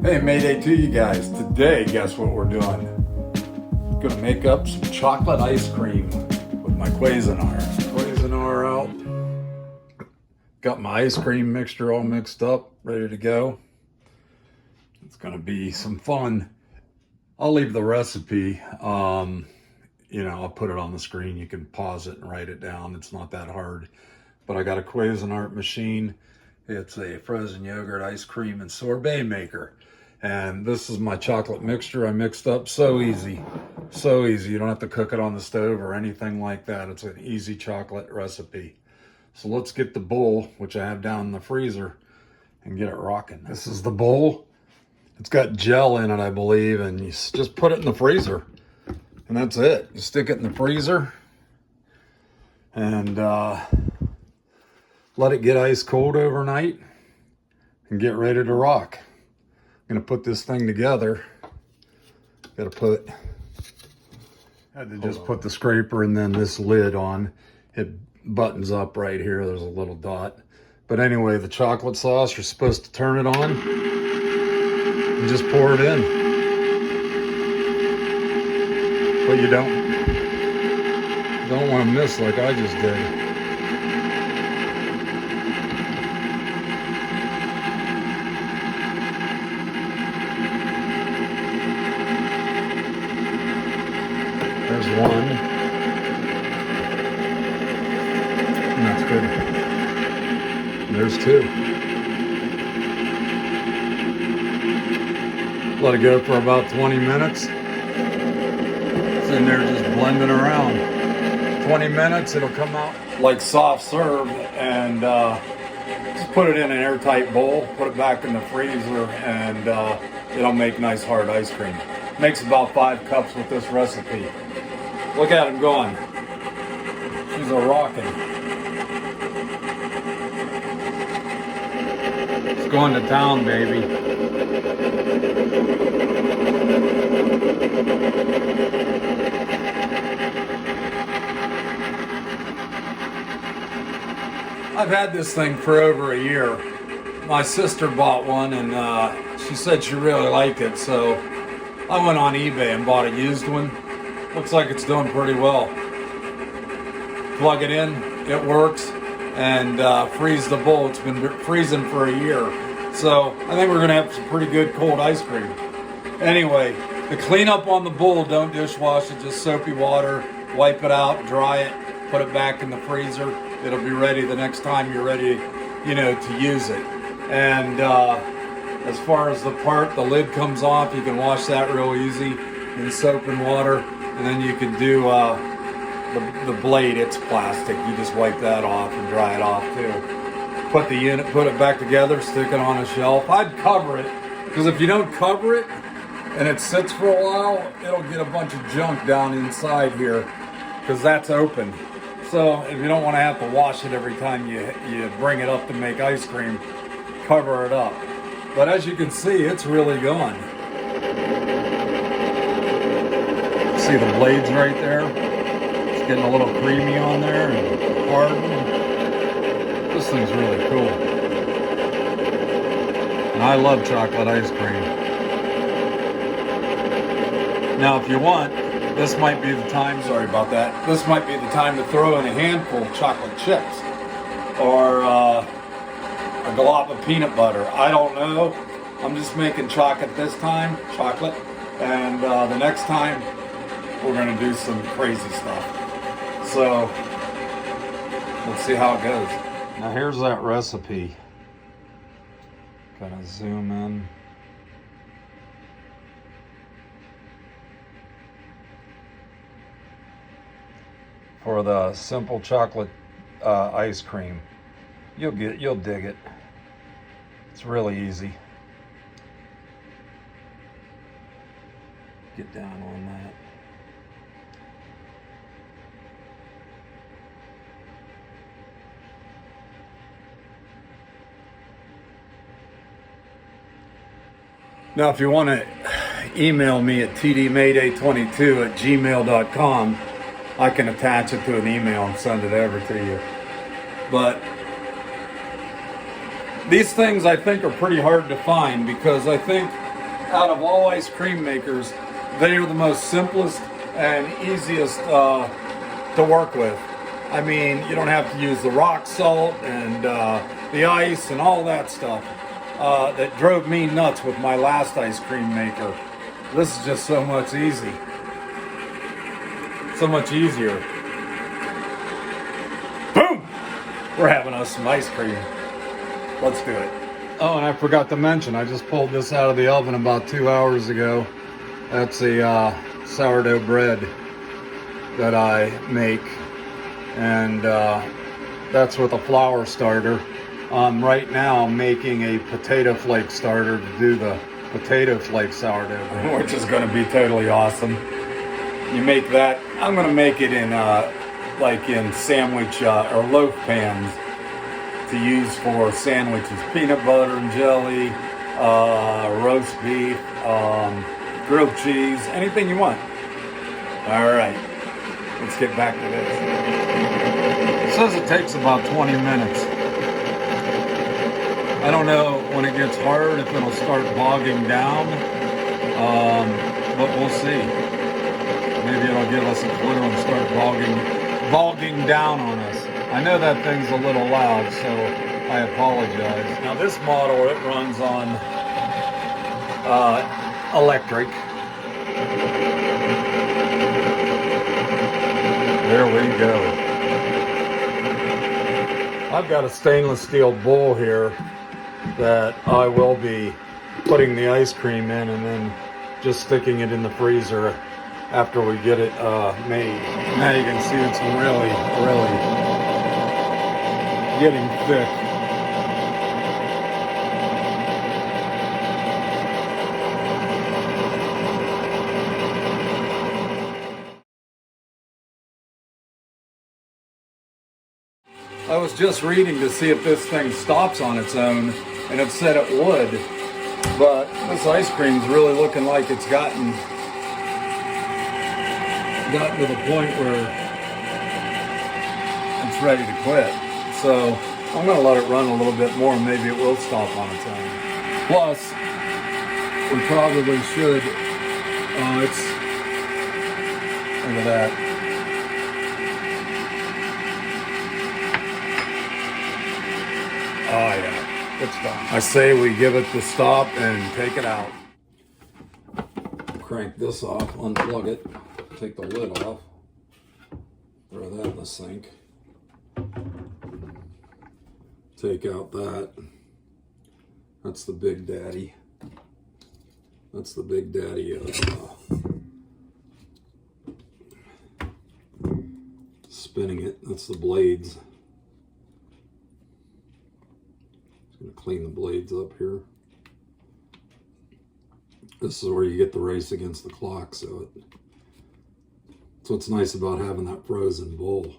Hey, Mayday to you guys. Today, guess what we're doing? Gonna make up some chocolate ice cream with my Cuisinart. Cuisinart out. Got my ice cream mixture all mixed up, ready to go. It's gonna be some fun. I'll leave the recipe. I'll put it on the screen. You can pause it and write it down. It's not that hard. But I got a Cuisinart machine. It's a frozen yogurt ice cream and sorbet maker. And this is my chocolate mixture I mixed up. So easy. So easy. You don't have to cook it on the stove or anything like that. It's an easy chocolate recipe. So let's get the bowl, which I have down in the freezer, and get it rocking. This is the bowl. It's got gel in it, I believe, and you just put it in the freezer. And that's it. You stick it in the freezer and let it get ice cold overnight and get ready to rock. I'm gonna put this thing together. Had to just put the scraper and then this lid on. It buttons up right here. There's a little dot. But anyway, the chocolate sauce, you're supposed to turn it on and just pour it in. But you don't want to miss like I just did. There's one. And that's good. There's two. Let it go for about 20 minutes. It's in there just blending around. 20 minutes, it'll come out like soft serve, and just put it in an airtight bowl, put it back in the freezer, and it'll make nice hard ice cream. Makes about 5 cups with this recipe. Look at him going. She's a rockin'. It's going to town, baby. I've had this thing for over a year. My sister bought one and she said she really liked it, so I went on eBay and bought a used one. Looks like it's doing pretty well. Plug it in, it works, and freeze the bowl. It's been freezing for a year. So I think we're gonna have some pretty good cold ice cream. Anyway, the cleanup on the bowl, don't dishwash it, just soapy water, wipe it out, dry it, put it back in the freezer. It'll be ready the next time you're ready, to use it. And as far as the lid comes off, you can wash that real easy in soap and water. And then you can do the blade, it's plastic. You just wipe that off and dry it off too. Put it back together, stick it on a shelf. I'd cover it, because if you don't cover it and it sits for a while, it'll get a bunch of junk down inside here, because that's open. So if you don't want to have to wash it every time you bring it up to make ice cream, cover it up. But as you can see, it's really going. See the blades right there? It's getting a little creamy on there and hardened. This thing's really cool. And I love chocolate ice cream. Now if you want, this might be the time, sorry about that, this might be the time to throw in a handful of chocolate chips or a glop of peanut butter. I don't know. I'm just making chocolate this time, and the next time we're going to do some crazy stuff. So let's see how it goes. Now here's that recipe. Kind of zoom in. For the simple chocolate ice cream. You'll dig it. It's really easy. Get down on that. Now, if you want to email me at tdmayday22@gmail.com, I can attach it to an email and send it over to you. But these things I think are pretty hard to find, because I think out of all ice cream makers, they are the most simplest and easiest to work with. I mean, you don't have to use the rock salt and the ice and all that stuff that drove me nuts with my last ice cream maker. This is just so much easy. So much easier. Boom! We're having us some ice cream. Let's do it. Oh, and I forgot to mention, I just pulled this out of the oven about 2 hours ago. That's a sourdough bread that I make. And that's with a flour starter. Right now I'm making a potato flake starter to do the potato flake sourdough bread, which is going to be totally awesome. You make that. I'm going to make it in like in sandwich or loaf pans to use for sandwiches, peanut butter and jelly, roast beef, grilled cheese, anything you want. All right, let's get back to this. It says it takes about 20 minutes. I don't know when it gets hard if it'll start bogging down, but we'll see. Maybe it'll give us a clue and start bogging down on us. I know that thing's a little loud, so I apologize. Now this model, it runs on electric. There we go. I've got a stainless steel bowl here that I will be putting the ice cream in and then just sticking it in the freezer after we get it made. Now you can see it's really getting thick. I was just reading to see if this thing stops on its own, and it said it would, but this ice cream's really looking like it's gotten to the point where it's ready to quit. So I'm going to let it run a little bit more and maybe it will stop on its own. Plus, we probably should, look at that. Oh yeah, it's done. I say we give it the stop and take it out. Crank this off, unplug it, take the lid off, throw that in the sink. Take out that. That's the big daddy. That's the big daddy of spinning it. That's the blades. Gonna clean the blades up here. This is where you get the race against the clock, so that's what's nice about having that frozen bowl.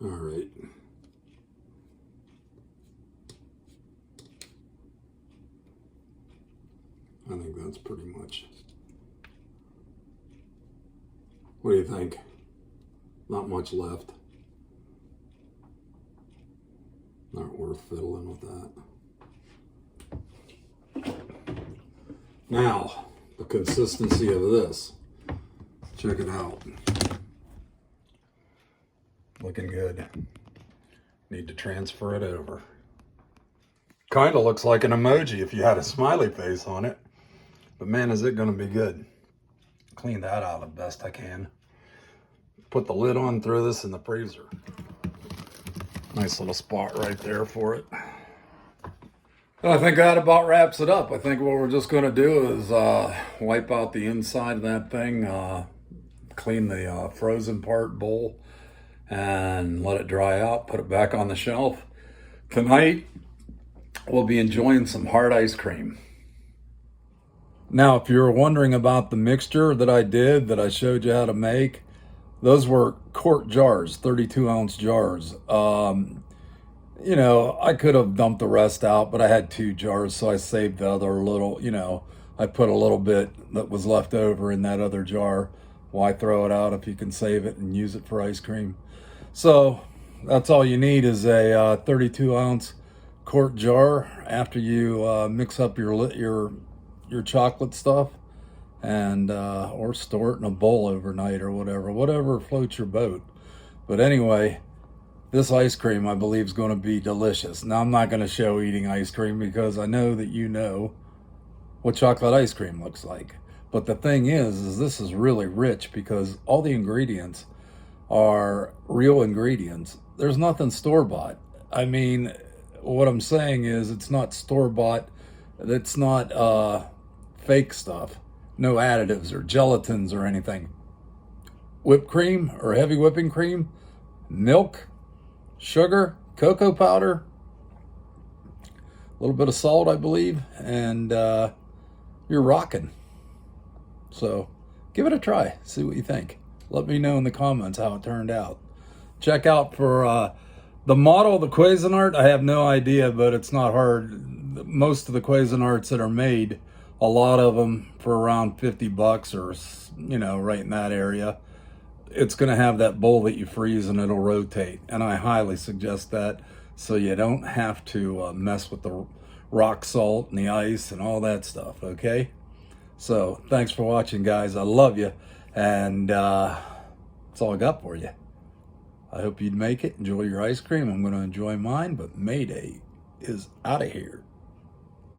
All right. I think that's pretty much. What do you think? Not much left. Not worth fiddling with that. Now, the consistency of this. Check it out. Looking good. Need to transfer it over. Kind of looks like an emoji if you had a smiley face on it. But man, is it going to be good. Clean that out the best I can. Put the lid on, throw this in the freezer. Nice little spot right there for it. I think that about wraps it up. I think what we're just going to do is wipe out the inside of that thing, clean the frozen part bowl, and let it dry out, put it back on the shelf. Tonight, we'll be enjoying some hard ice cream. Now, if you're wondering about the mixture that I showed you how to make, those were quart jars, 32-ounce jars. You know, I could have dumped the rest out, but I had 2 jars, so I saved the other little, I put a little bit that was left over in that other jar. Why throw it out if you can save it and use it for ice cream? So that's all you need is a 32 ounce quart jar after you mix up your chocolate stuff, and or store it in a bowl overnight or whatever floats your boat. But anyway, this ice cream I believe is going to be delicious. Now I'm not going to show eating ice cream because I know that you know what chocolate ice cream looks like. But the thing is this is really rich because all the ingredients are real ingredients. There's nothing store-bought. I mean, what I'm saying is it's not store-bought. It's not fake stuff. No additives or gelatins or anything. Whipped cream or heavy whipping cream, milk, sugar, cocoa powder, a little bit of salt, I believe, and you're rocking. So give it a try. See what you think. Let me know in the comments how it turned out. Check out for the model, the Cuisinart. I have no idea, but it's not hard. Most of the Cuisinarts that are made, a lot of them for around 50 bucks or, you know, right in that area. It's going to have that bowl that you freeze and it'll rotate. And I highly suggest that so you don't have to mess with the rock salt and the ice and all that stuff, okay? So thanks for watching, guys. I love you. And that's all I got for you. I hope you'd make it. Enjoy your ice cream. I'm going to enjoy mine, but Mayday is out of here.